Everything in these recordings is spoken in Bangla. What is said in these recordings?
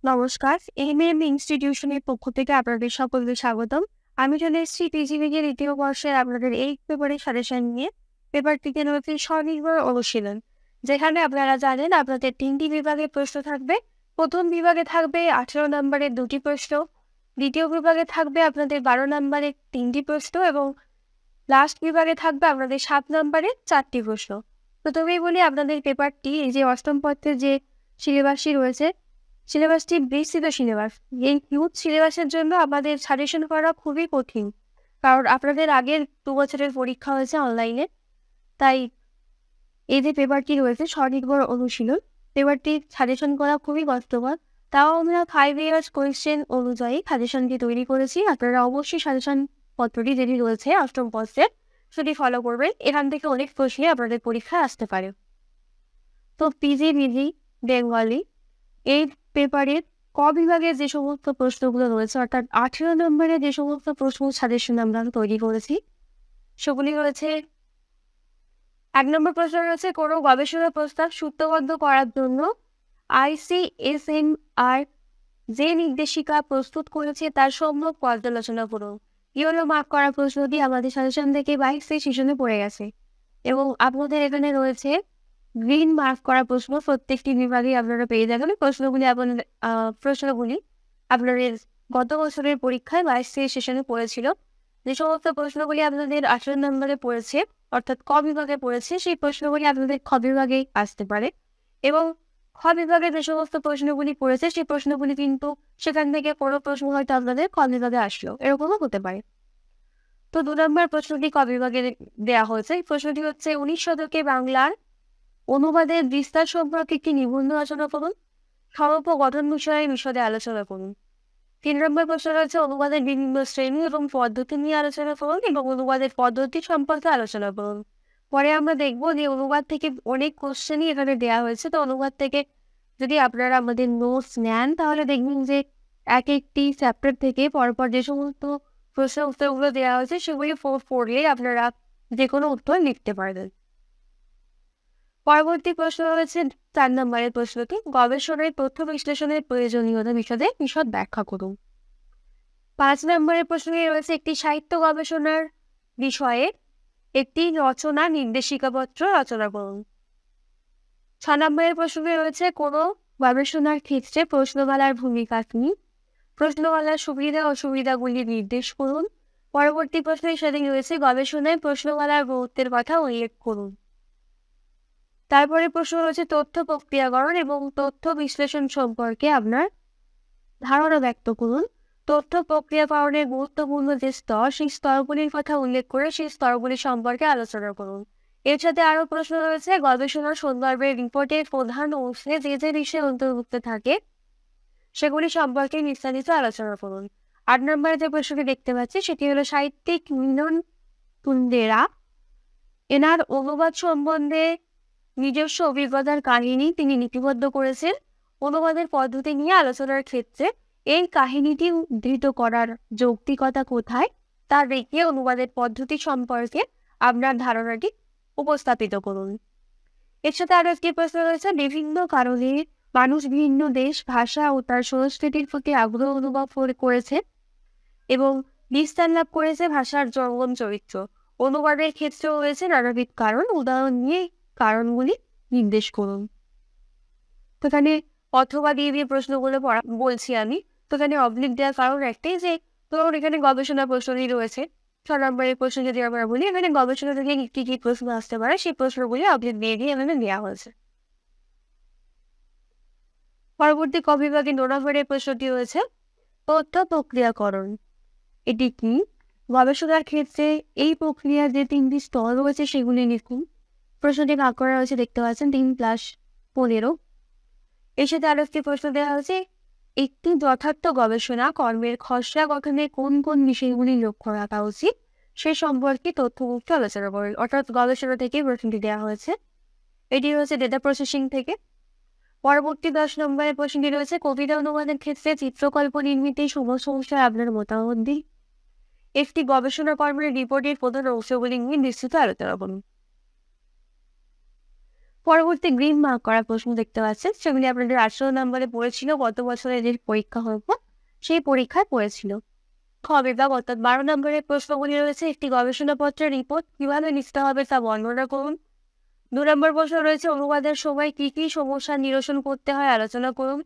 নমস্কার, এমএম ইনস্টিটিউশনের পক্ষ থেকে আপনাদের সকলকে স্বাগতম। আমি চলে এসেছি পিজিবিকে দ্বিতীয় বর্ষের আপনাদের এই পেপারের সাজেশন নিয়ে। পেপারটিতে রয়েছে স্বনির্ভর অনুশীলন, যেখানে আপনারা জানেন আপনাদের 3টি বিভাগে প্রশ্ন থাকবে। প্রথম বিভাগে থাকবে 18 নম্বরের 2টি প্রশ্ন, দ্বিতীয় বিভাগে থাকবে আপনাদের 12 নম্বরের 3টি প্রশ্ন এবং লাস্ট বিভাগে থাকবে আপনাদের 7 নম্বরের 4টি প্রশ্ন। প্রথমেই বলি, আপনাদের পেপারটি এই যে অষ্টম পত্রের যে সিলেবাসটি রয়েছে, সিলেবাসটি বিস্তৃত সিলেবাস। এই হিউজ সিলেবাসের জন্য আমাদের সাজেশন করা খুবই কঠিন, কারণ আপনাদের আগের 2 বছরের পরীক্ষা হয়েছে অনলাইনে। তাই এই যে পেপারটি রয়েছে স্বনির্ভর অনুশীলন, পেপারটি সাজেশন করা খুবই কষ্টকর। তাও আমরা 5 ইয়ার্স কোয়েশ্চেন অনুযায়ী সাজেশনটি তৈরি করেছি। আপনারা অবশ্যই সাজেশন পত্রটি যেটি রয়েছে অষ্টম পত্রের সেটি ফলো করবেন। এখান থেকে অনেক প্রশ্নই আপনাদের পরীক্ষায় আসতে পারে। তো পিজিবিজি বেঙ্গলি এই পেপারের ক বিভাগের যে সমস্ত প্রশ্নগুলো রয়েছে, অর্থাৎ 18 নম্বরে যে সমস্ত প্রশ্ন সাজেশন আমরা তৈরি করেছি, সেগুলি রয়েছে 1 নম্বর প্রশ্ন রয়েছে কোনো গবেষণা প্রস্তাব সূত্রবদ্ধ করার জন্য ICSMR যে নির্দেশিকা প্রস্তুত করেছে তার সম্যক পর্যালোচনা করুন। ইয়েলো মার্ক করা প্রশ্নটি আমাদের সাজেশন থেকে 22 সেশনে পড়ে গেছে এবং আপনাদের এখানে রয়েছে গ্রিন মার্ক করা প্রশ্ন। প্রত্যেকটি বিভাগে আপনারা পেয়ে যাবেন প্রশ্নগুলি আপনাদের গত বছরের পরীক্ষায় 22 সেশনে পড়েছিল। যে সমস্ত প্রশ্নগুলি আপনাদের 18 নম্বরে পড়েছে, অর্থাৎ ক বিভাগে পড়েছে, সেই প্রশ্নগুলি আপনাদের খ বিভাগে আসতে পারে। এবং খ বিভাগে যে সমস্ত প্রশ্নগুলি পড়েছে সেই প্রশ্নগুলি কিন্তু সেখান থেকে কোনো প্রশ্ন হয়তো আপনাদের ক বিভাগে আসলো, এরকমও হতে পারে। তো 2 নম্বর প্রশ্নটি ক বিভাগে দেওয়া হয়েছে। এই প্রশ্নটি হচ্ছে 19 শতকে বাংলার অনুবাদের বিস্তার সম্পর্কে একটি নিবন্ধ রচনা করুন। স্বল্প গঠন বিষয়ে বিশদে আলোচনা করুন। 3 নম্বর প্রশ্ন রয়েছে অনুবাদের বিভিন্ন শ্রেণী এবং পদ্ধতি নিয়ে আলোচনা করুন এবং অনুবাদের পদ্ধতি সম্পর্কে আলোচনা করুন। পরে আমরা দেখব যে অনুবাদ থেকে অনেক কোশ্চেনই এখানে দেওয়া হয়েছে। তো অনুবাদ থেকে যদি আপনারা আমাদের নোটস নেন তাহলে দেখবেন যে এক একটি চ্যাপ্টার থেকে পরপর যে সমস্ত প্রশ্ন উত্তরগুলো দেওয়া হয়েছে সেগুলি পড়লে আপনারা যে কোনো উত্তর লিখতে পারবেন। পরবর্তী প্রশ্ন রয়েছে 4 নম্বরের প্রশ্নটি গবেষণায় তথ্য বিশ্লেষণের প্রয়োজনীয়তা বিশদ ব্যাখ্যা করুন। 5 নম্বরের প্রশ্নে রয়েছে একটি সাহিত্য গবেষণার বিষয়ে একটি রচনা নির্দেশিকাপত্র রচনা করুন। 6 নম্বরের প্রশ্নে রয়েছে কোনো গবেষণার ক্ষেত্রে প্রশ্নমালার ভূমিকা কি, প্রশ্নমালার সুবিধা অসুবিধাগুলি নির্দেশ করুন। পরবর্তী প্রশ্নের সাথে রয়েছে গবেষণায় প্রশ্নমালার গুরুত্বের কথা উল্লেখ করুন। তারপরে প্রশ্ন রয়েছে তথ্য প্রক্রিয়াকরণ এবং তথ্য বিশ্লেষণ সম্পর্কে আপনার ধারণা ব্যক্ত করুন। তথ্য প্রক্রিয়াকরণের গুরুত্বপূর্ণ যে স্তর, সেই স্তরগুলির কথা উল্লেখ করে সেই স্তরগুলি সম্পর্কে আলোচনা করুন। এর সাথে আরও প্রশ্ন রয়েছে গবেষণা সন্দর্ভে রিপোর্টের প্রধান অংশে যে যে বিষয় অন্তর্ভুক্ত থাকে সেগুলি সম্পর্কে বিস্তারিত আলোচনা করুন। 8 নম্বরে যে প্রশ্নটি দেখতে পাচ্ছি সেটি হলো সাহিত্যিক মিলন কুন্দেরা এনার অনুবাদ সম্বন্ধে নিজস্ব অভিজ্ঞতার কাহিনী তিনি লিপিবদ্ধ করেছেন। অনুবাদের পদ্ধতি নিয়ে আলোচনার ক্ষেত্রে এই কাহিনীটি উদ্ধৃত করার যৌক্তিকতা কোথায় তা রেখে অনুবাদের পদ্ধতি সম্পর্কে আপনার ধারণাটি উপস্থাপিত করুন। এর সাথে আরো একটি প্রশ্ন রয়েছে বিভিন্ন কারণে মানুষ ভিন্ন দেশ, ভাষা ও তার সংস্কৃতির প্রতি আগ্রহ অনুভব করেছে এবং বিস্তার লাভ করেছে ভাষার জঙ্গম চরিত্র। অনুবাদের ক্ষেত্রেও রয়েছে নানাবিধ কারণ, উদাহরণ নিয়ে কারণগুলি নির্দেশ করুন। তো এখানে অথবা দিয়ে প্রশ্নগুলো বলছি আমি। তো এখানে অবলিক দেওয়ার কারণ একটাই যে ধরুন এখানে গবেষণা প্রশ্নই রয়েছে। 6 নম্বরের প্রশ্ন যদি আমরা বলি, এখানে গবেষণা থেকে কি কি প্রশ্ন আসতে পারে সেই প্রশ্নগুলি অবলিক দিয়ে এখানে দেওয়া হয়েছে। পরবর্তী ক বিভাগে 9 নম্বরের প্রশ্নটি রয়েছে তথ্য প্রক্রিয়াকরণ। এটি কি? গবেষণার ক্ষেত্রে এই প্রক্রিয়ার যে 3টি স্তর রয়েছে সেগুলি লিখুন। প্রশ্নটি ভাগ করা হয়েছে, দেখতে পাচ্ছেন 3+15। এর সাথে আরো একটি প্রশ্ন দেওয়া হয়েছে একটি যথার্থ গবেষণা কর্মের খসড়া গঠনে কোন কোন বিষয়গুলি লক্ষ্য রাখা উচিত সে সম্পর্কে তথ্যমুক্ত আলোচনা করেন। অর্থাৎ গবেষণা থেকে প্রশ্নটি দেওয়া হয়েছে। এটি হচ্ছে ডেটা প্রসেসিং থেকে। পরবর্তী 10 নম্বরের প্রশ্নটি রয়েছে কবিতা অনুবাদের ক্ষেত্রে চিত্রকল্প নির্মিতে সমস্যার আপনার মতামত দিন। একটি গবেষণা কর্মের রিপোর্টের প্রধান অংশগুলি নিয়ে বিস্তৃত আলোচনা করুন। পরবর্তী গ্রিন মার্ক করা প্রশ্ন দেখতে পাচ্ছেন, সেগুলি আপনাদের 18 নম্বরে পড়েছিল, গত বছরে যে পরীক্ষা হতো সেই পরীক্ষায় পড়েছিল। খ বিভাগ অর্থাৎ 12 নম্বরের প্রশ্নগুলি রয়েছে, একটি গবেষণাপত্রের রিপোর্ট কিভাবে লিখতে হবে তা বর্ণনা করুন। 2 নম্বর প্রশ্ন রয়েছে, অনুবাদের সময় কি কি সমস্যা নিরসন করতে হয় আলোচনা করুন।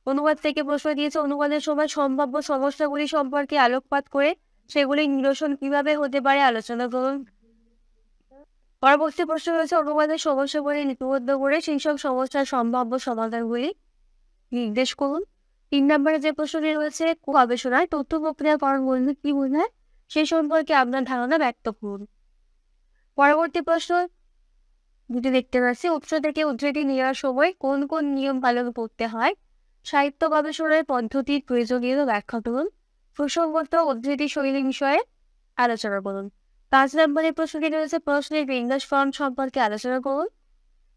অনুবাদ থেকে প্রশ্ন দিয়েছে, অনুবাদের সময় সম্ভাব্য সমস্যাগুলি সম্পর্কে আলোকপাত করে সেগুলি নিরসন কিভাবে হতে পারে আলোচনা করুন। পরবর্তী প্রশ্ন রয়েছে, অনুবাদের সমস্যাগুলি লিপিবদ্ধ করে সেই সব সমস্যার সম্ভাব্য সমাধানগুলি নির্দেশ করুন। 3 নম্বরে যে প্রশ্নটি রয়েছে, গবেষণায় তথ্য প্রক্রিয়াকরণ বলতে কি বোঝায় সে সম্পর্কে আপনার ধারণা ব্যক্ত করুন। পরবর্তী প্রশ্ন দুটি দেখতে পাচ্ছি, উৎস থেকে উদ্ধৃতি নেওয়ার সময় কোন কোন নিয়ম পালন করতে হয়, সাহিত্য গবেষণার পদ্ধতির প্রয়োজনীয়তা ব্যাখ্যা করুন, প্রসঙ্গত উদ্ধৃতি শৈলী বিষয়ে আলোচনা করুন। 5 নম্বরের প্রশ্নটি রয়েছে, প্রশ্নের বিন্যাস ফর্ম সম্পর্কে আলোচনা করুন।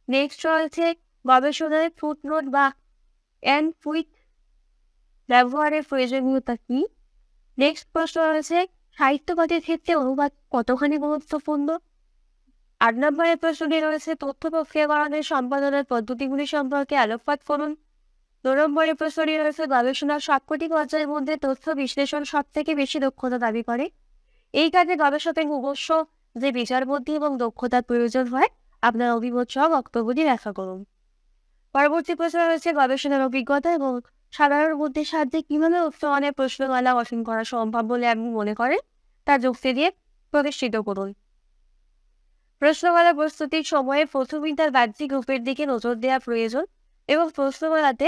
নেক্সট রয়েছে, গবেষণায় ফুটনোট বা এন্ড কুইক ব্যবহারের প্রয়োজনীয়তা কি। নেক্সট প্রশ্ন রয়েছে, সাহিত্য পাঠের ক্ষেত্রে অনুবাদ কতখানি গুরুত্বপূর্ণ। 8 নম্বরের প্রশ্নটি রয়েছে, তথ্য প্রক্রিয়াকরণের সম্পাদনার পদ্ধতিগুলি সম্পর্কে আলোকপাত করুন। 2 নম্বরের প্রশ্নটি রয়েছে, গবেষণার সবকটি পর্যায়ের মধ্যে তথ্য বিশ্লেষণ সব থেকে বেশি দক্ষতা দাবি করে। এই কাজে গবেষকের নিজস্ব যে বিচার বুদ্ধি এবং দক্ষতার প্রয়োজন হয়, আপনার অভিমত সহ বক্তব্যটি ব্যাখ্যা করুন। পরবর্তী প্রশ্ন রয়েছে, গবেষণার অভিজ্ঞতা এবং সাধারণ বুদ্ধির সাহায্যে কিভাবে উচ্চমানের প্রশ্নমালা গঠন করা সম্ভব বলে আপনি মনে করেন তা যুক্তি দিয়ে প্রতিষ্ঠিত করুন। প্রশ্নমালা প্রস্তুতির সময়ে প্রথমেই তার বাহ্যিক রূপের দিকে নজর দেওয়া প্রয়োজন এবং প্রশ্নমালাতে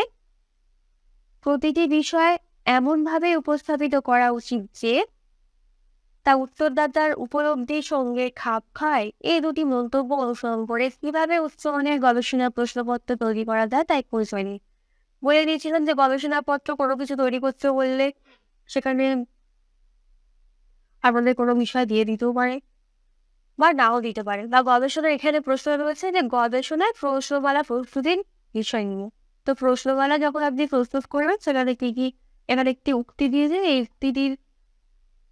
প্রতিটি বিষয় এমনভাবে উপস্থাপিত করা উচিত যে তা উত্তরদাতার উপলব্ধির সঙ্গে খাপ খায়। এই দুটি মন্তব্য অনুসরণ করে কিভাবে উচ্চমানের গবেষণা প্রশ্নপত্র তৈরি করা যায় তাই পরিচয় নিই। বলে দিয়েছিলেন যে গবেষণাপত্র কোনো কিছু তৈরি করতে বললে সেখানে আপনাদের কোনো বিষয় দিয়ে দিতেও পারে বা নাও দিতে পারে, বা গবেষণার এখানে প্রশ্ন রয়েছে যে গবেষণায় প্রশ্নমালা প্রস্তুতির বিষয় নিয়ে। তো প্রশ্নমালা যখন আপনি প্রস্তুত করবেন সেখানে কি কি এখানে একটি উক্তি দিয়েছে, এই উক্তিটির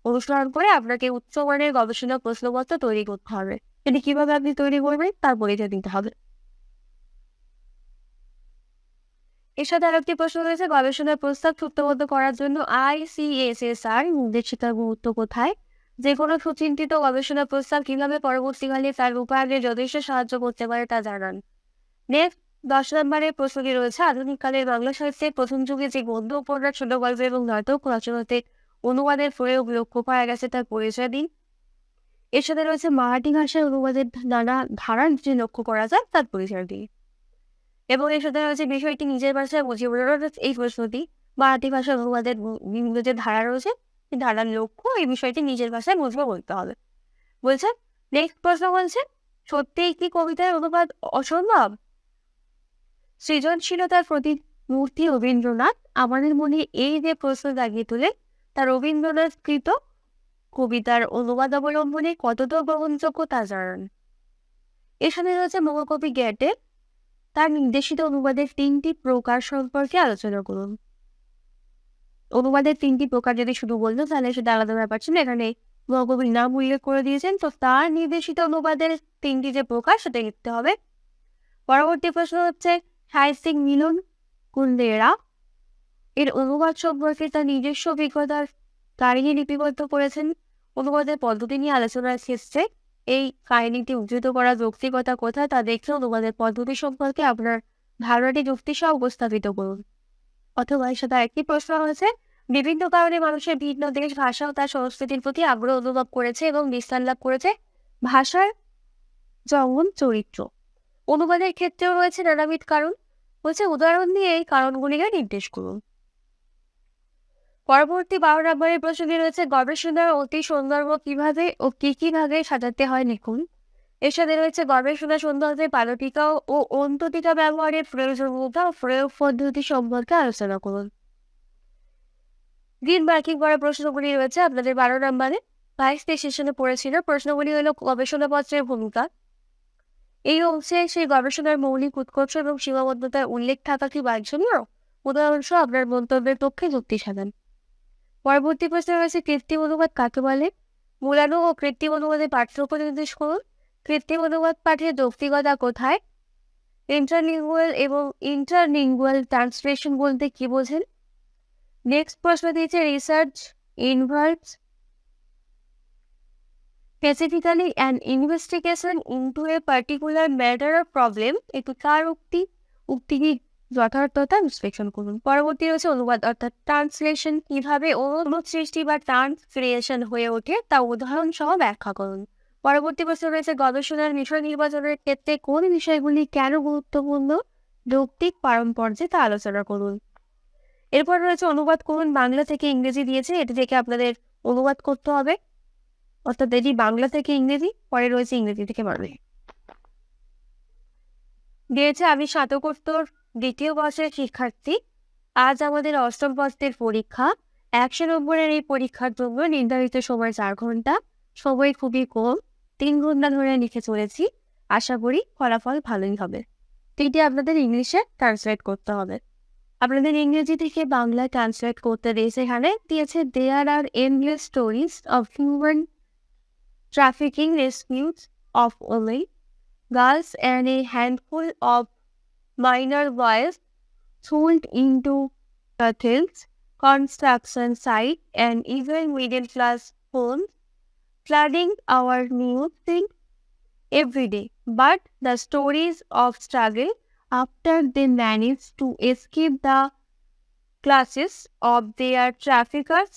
অনুসরণ করে আপনাকে উচ্চমানের গবেষণা প্রশ্নপত্র তৈরি করতে হবে। এটি কিভাবে আপনি তৈরি করবেন তার পরিচয় দিতে হবে। এর সাথে আরেকটি প্রশ্ন রয়েছে, গবেষণার প্রস্তাব সূত্রবদ্ধ করার জন্য ICSSR নির্দেশিকার গুরুত্ব কোথায়। যে কোনো সুচিন্তিত গবেষণা প্রস্তাব কিভাবে পরবর্তীকালে তার রূপায়ণে যথেষ্ট সাহায্য করতে পারে তা জানান। নেক্সট 10 নম্বরের প্রশ্নটি রয়েছে, আধুনিককালের বাংলা সাহিত্যের প্রথম যুগে যে গদ্য উপন্যাস, ছোট গল্প এবং নাটক রচনাতে অনুবাদের প্রয়োগ লক্ষ্য করা গেছে তার পরিচয় দিন। এর সাথে রয়েছে, মারাঠি ভাষায় অনুবাদের নানা ধারা যে লক্ষ্য করা যায় তার পরিচয় দিন। এবং এর সাথে রয়েছে, বিষয়টি নিজের ভাষায় বুঝিয়ে বোঝানোর এই প্রশ্নটি মারাঠি ভাষার অনুবাদের বিভিন্ন যে ধারা রয়েছে সেই ধারার লক্ষ্য এই বিষয়টি নিজের ভাষায় বুঝবে বলতে হবে। বলছে নেক্সট প্রশ্ন বলছে, সত্যিই কি কবিতার অনুবাদ অসম্ভব। সৃজনশীলতার প্রতিমূর্তি রবীন্দ্রনাথ আমাদের মনে এই যে প্রশ্ন জাগিয়ে তোলে তা রবীন্দ্রনাথকৃত কবিতার অনুবাদ অবলম্বনে কতটা গ্রহণযোগ্য তা জানান। এর সাথে রয়েছে, মহাকবি গ্যাটে তার নির্দেশিত অনুবাদের 3টি প্রকার সম্পর্কে আলোচনা করুন। অনুবাদের 3টি প্রকার যদি শুধু বলতো তাহলে সেটা আলাদা ব্যাপার ছিল, এখানে মহাকবির নাম উল্লেখ করে দিয়েছেন, তো তার নির্দেশিত অনুবাদের 3টি যে প্রকার সেটা লিখতে হবে। পরবর্তী প্রশ্ন হচ্ছে, সাহিত্যিক মিলন কুন্দেরা এর অনুবাদ সম্পর্কে তার নিজস্ব অভিজ্ঞতার কাহিনী লিপিবদ্ধ করেছেন। অনুবাদের পদ্ধতি নিয়ে আলোচনার ক্ষেত্রে এই কাহিনীটি উদ্ধৃত করা যৌক্তিকতা কোথায় তা দেখে অনুবাদের পদ্ধতি সম্পর্কে আপনার ধারণাটি যুক্তি সহ উপস্থাপিত করুন। অথবা এর সাথে একটি প্রশ্ন হয়েছে, বিভিন্ন কারণে মানুষের ভিন্ন দেশ, ভাষা ও তার সংস্কৃতির প্রতি আগ্রহ অনুভব করেছে এবং বিস্তার লাভ করেছে ভাষার যেমন চরিত্র। অনুবাদের ক্ষেত্রেও রয়েছে নানাবিধ কারণ। বলছে, উদাহরণ দিয়ে এই কারণগুলিকে নির্দেশ করুন। পরবর্তী 12 নম্বরের প্রশ্নটি রয়েছে, গবেষণার অতি সৌন্দর্য কিভাবে ও কি ভাগে সাজাতে হয় লিখুন। এর সাথে রয়েছে, গবেষণা সৌন্দর্যের পাদটিকা ও অন্তটিকা ব্যবহারের প্রয়োজনীয়তা ও প্রয়োগ পদ্ধতি সম্পর্কে আলোচনা করুন। গ্রিন মার্কিং করা প্রশ্নগুলি রয়েছে আপনাদের 12 নম্বরে 22 সেশনে পড়েছিল। প্রশ্নগুলি হলো, গবেষণাপত্রের ভূমিকা। এই অংশে সেই গবেষণার মৌলিক উৎকর্ষ এবং সীমাবদ্ধতার উল্লেখ থাকা কি বাঞ্ছনীয়, উদাহরণসহ আপনার মন্তব্যের পক্ষে যুক্তি সাজান। পরবর্তী প্রশ্ন রয়েছে, কৃত্রিম অনুবাদ কাকে বলে। মূলানো ও কৃত্রিম অনুবাদের পার্থক্য নির্দেশ করুন। কৃত্রিম অনুবাদ পাঠের যৌক্তিকতা কোথায়। ইন্টারলিঙ্গুয়াল এবং ইন্টারলিঙ্গুয়াল ট্রান্সলেশন বলতে কি বোঝেন? নেক্সট প্রশ্ন দিয়েছে research involves specifically an investigation into a particular matter or problem. একটু কার উক্তি? উক্তিটি যথার্থতা বিশ্লেষণ করুন। পরবর্তী রয়েছে অনুবাদ অর্থাৎ ট্রান্সলেশন, কিভাবে অনুবাদ সৃষ্টি বা ট্রান্সক্রিয়েশন হয়ে ওঠে তা উদাহরণ সহ ব্যাখ্যা করুন। পরবর্তী প্রশ্ন রয়েছে গবেষণার বিষয় নির্বাচনের ক্ষেত্রে কোন বিষয়গুলি কেন গুরুত্বপূর্ণ যৌক্তিক পারম্পর্যে তা আলোচনা করুন। এরপর রয়েছে অনুবাদ করুন, বাংলা থেকে ইংরেজি দিয়েছে, এটি থেকে আপনাদের অনুবাদ করতে হবে, অর্থাৎ এটি বাংলা থেকে ইংরেজি, পরে রয়েছে ইংরেজি থেকে বাংলা। দিয়েছে আমি স্নাতকোত্তর দ্বিতীয় বর্ষের শিক্ষার্থী, আজ আমাদের অষ্টম পত্রের পরীক্ষা। 100 নম্বরের এই পরীক্ষার জন্য নির্ধারিত সময় 4 ঘন্টা, সময় খুবই কম, 3 ঘন্টা ধরে লিখে চলেছি, আশা করি ফলাফল ভালোই হবে। এটি আপনাদের ইংলিশে ট্রান্সলেট করতে হবে। আপনাদের ইংরেজি থেকে বাংলা ট্রান্সলেট করতে দিয়েছে, এখানে দিয়েছে there are endless stories of human trafficking, rescues of women, girls, and a handful of minor boys sold into brothels, construction sites, and even middle-class homes, flooding our newsfeed every day. But the stories of struggle after they managed to escape the clutches of their traffickers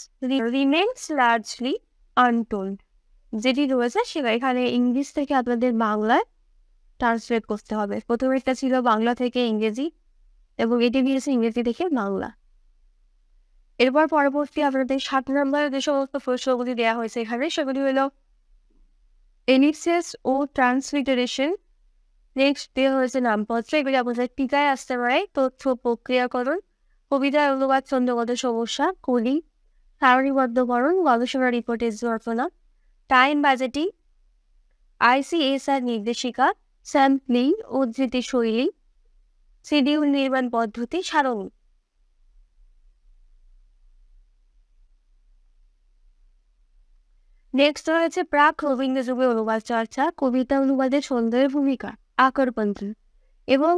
remains largely untold. যেটি রয়েছে সেটা এখানে ইংলিশ থেকে আপনাদের বাংলায় ট্রান্সলেট করতে হবে। প্রথমে একটা ছিল বাংলা থেকে ইংরেজি এবং এটি দিয়েছে ইংরেজি থেকে বাংলা। এরপর পরবর্তী আপনাদের 7 নম্বরে যে সমস্ত প্রশ্নগুলি দেওয়া হয়েছে এখানে সেগুলি হলো এলিপসিস ও ট্রান্সলিটারেশন, নেক্সট দেওয়া হয়েছে নামপত্র, এগুলি আপনাদের টিকায় আসতে পারে, তথ্য প্রক্রিয়াকরণ, কবিতার অনুবাদ, ছন্দগত সমস্যা, কলি, সারণীবদ্ধকরণ, গবেষণা রিপোর্টের রচনা, টাইম বাজেটিং, ICSR নির্দেশিকা, স্যাম্পলিং, উদ্ধৃতি শৈলী, শিডিউল নির্মাণ পদ্ধতি, সারণী। নেক্সট রয়েছে প্রাক রবীন্দ্র যুগের অনুবাদ চর্চা, কবিতা অনুবাদের ছন্দের ভূমিকা, আকরপন্থী এবং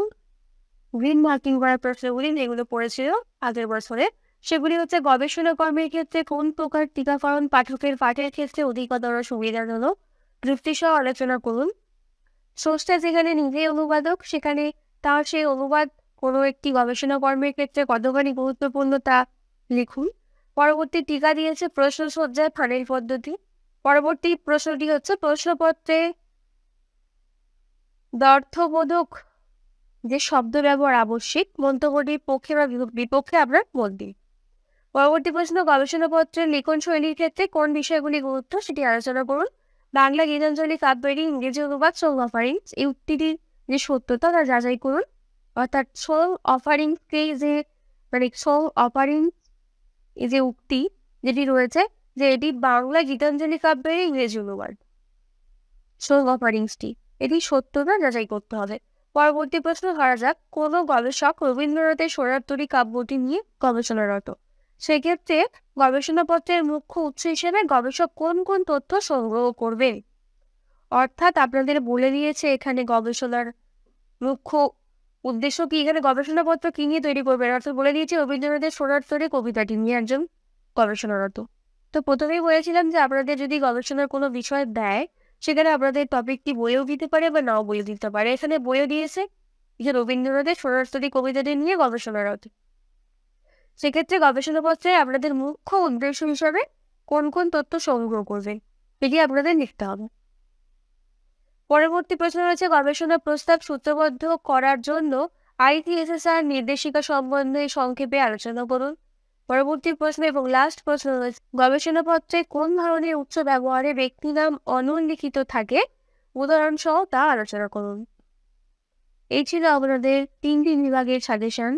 গ্রিন মার্কিং করার প্রশ্নগুলি যেগুলো পড়েছিল আগের বছরে, সেগুলি হচ্ছে গবেষণা কর্মের ক্ষেত্রে কোন প্রকার টিকাকরণ পাঠকের পাঠের ক্ষেত্রে অধিকতর সুবিধাজনক, যুক্তিসহ আলোচনা করুন। স্রষ্টা যেখানে নিজেই অনুবাদক সেখানে তার সেই অনুবাদ কোনো একটি গবেষণা কর্মের ক্ষেত্রে কতখানি গুরুত্বপূর্ণ তা লিখুন। পরবর্তী টিকা দিয়েছে প্রশ্ন সজ্জায় ফানেল পদ্ধতি। পরবর্তী প্রশ্নটি হচ্ছে প্রশ্নপত্রে দ্ব্যর্থবোধক যে শব্দ ব্যবহার আবশ্যিক, মন্তব্যটির পক্ষে বা বিপক্ষে আপনার মত দিন। পরবর্তী প্রশ্ন গবেষণাপত্রের লিখন শৈলীর ক্ষেত্রে কোন বিষয়গুলি গুরুত্ব সেটি আলোচনা করুন। বাংলা গীতাঞ্জলি কাব্যেরই ইংরেজি অনুবাদ সং অফারিংস, এই উক্তিটির যে সত্যতা তা যাচাই করুন। অর্থাৎ সং অফারিংসকে যে সং অফারিংস এই যে উক্তি যেটি রয়েছে যে এটি বাংলা গীতাঞ্জলি কাব্যের ইংরেজি অনুবাদ সং অফারিংসটি, এটি সত্যতা যাচাই করতে হবে। পরবর্তী প্রশ্ন ধরা যাক কোনো গবেষক রবীন্দ্রনাথের সোনারতরী কাব্যটি নিয়ে গবেষণারত, সেক্ষেত্রে গবেষণাপত্রের মুখ্য উৎস হিসেবে গবেষক কোন কোন তথ্য সংগ্রহ করবেন। অর্থাৎ আপনাদের বলে দিয়েছে এখানে গবেষণার মুখ্য উদ্দেশ্য কি, এখানে গবেষণাপত্র কি নিয়ে তৈরি করবেন, অর্থাৎ বলে দিয়েছে রবীন্দ্রনাথের সোনারতরী কবিতাটি নিয়ে একজন গবেষণারত। তো প্রথমেই বলেছিলাম যে আপনাদের যদি গবেষণার কোনো বিষয় দেয় সেখানে আপনাদের টপিকটি বইও দিতে পারে বা নাও বইও দিতে পারে। এখানে বইও দিয়েছে যে রবীন্দ্রনাথের সোনারতরী কবিতাটি নিয়ে গবেষণারত, সেক্ষেত্রে গবেষণাপত্রে আপনাদের মুখ্য উদ্দেশ্য হিসাবে কোন কোন তথ্য সংগ্রহ করবেন এটি আপনাদের লিখতে হবে। পরবর্তী প্রশ্ন রয়েছে গবেষণা প্রস্তাব সূত্রবদ্ধ করার জন্য ICSR নির্দেশিকা সম্বন্ধে সংক্ষেপে আলোচনা করুন। পরবর্তী প্রশ্ন এবং লাস্ট প্রশ্ন রয়েছে গবেষণাপত্রে কোন ধরনের উৎস ব্যবহারে ব্যক্তি নাম অনুল্লিখিত থাকে উদাহরণ সহ তা আলোচনা করুন। এই ছিল আপনাদের 3টি বিভাগের সাজেশন।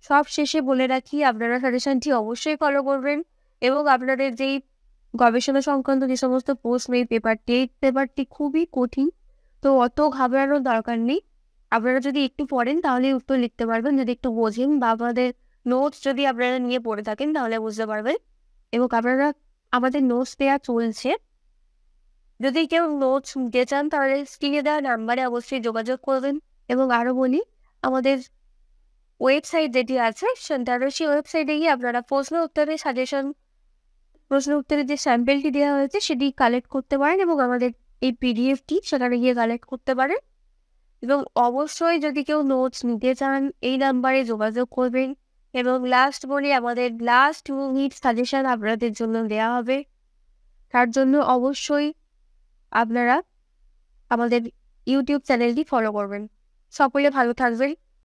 সব শেষে বলে রাখি আপনারা সাজেশনটি অবশ্যই ফলো করবেন এবং আপনাদের যেই গবেষণা সংক্রান্ত যে সমস্ত প্রশ্ন এই পেপারটি খুবই কঠিন, তো অত ঘাবড়ানোর দরকার নেই। আপনারা যদি একটু পড়েন তাহলে উত্তর লিখতে পারবেন, যদি একটু বোঝেন বা আপনাদের নোটস যদি আপনারা নিয়ে পড়ে থাকেন তাহলে বুঝতে পারবেন। এবং আপনারা আমাদের নোটস দেওয়া চলছে, যদি কেউ নোটস নিতে চান তাহলে স্ক্রিনে দেওয়া নাম্বারে অবশ্যই যোগাযোগ করবেন। এবং আরও বলি, আমাদের ওয়েবসাইট যেটি আছে সেই ওয়েবসাইটে গিয়ে আপনারা প্রশ্ন উত্তরের যে স্যাম্পেলটি দেওয়া হয়েছে সেটি কালেক্ট করতে পারেন এবং আমাদের এই পিডিএফটি সেখানে গিয়ে কালেক্ট করতে পারেন। এবং অবশ্যই যদি কেউ নোটস নিতে চান এই নাম্বারে যোগাযোগ করবেন। এবং লাস্ট বলি, আমাদের লাস্ট মিনিট সাজেশন আপনাদের জন্য দেওয়া হবে, তার জন্য অবশ্যই আপনারা আমাদের ইউটিউব চ্যানেলটি ফলো করবেন। সকলে ভালো থাকবেন।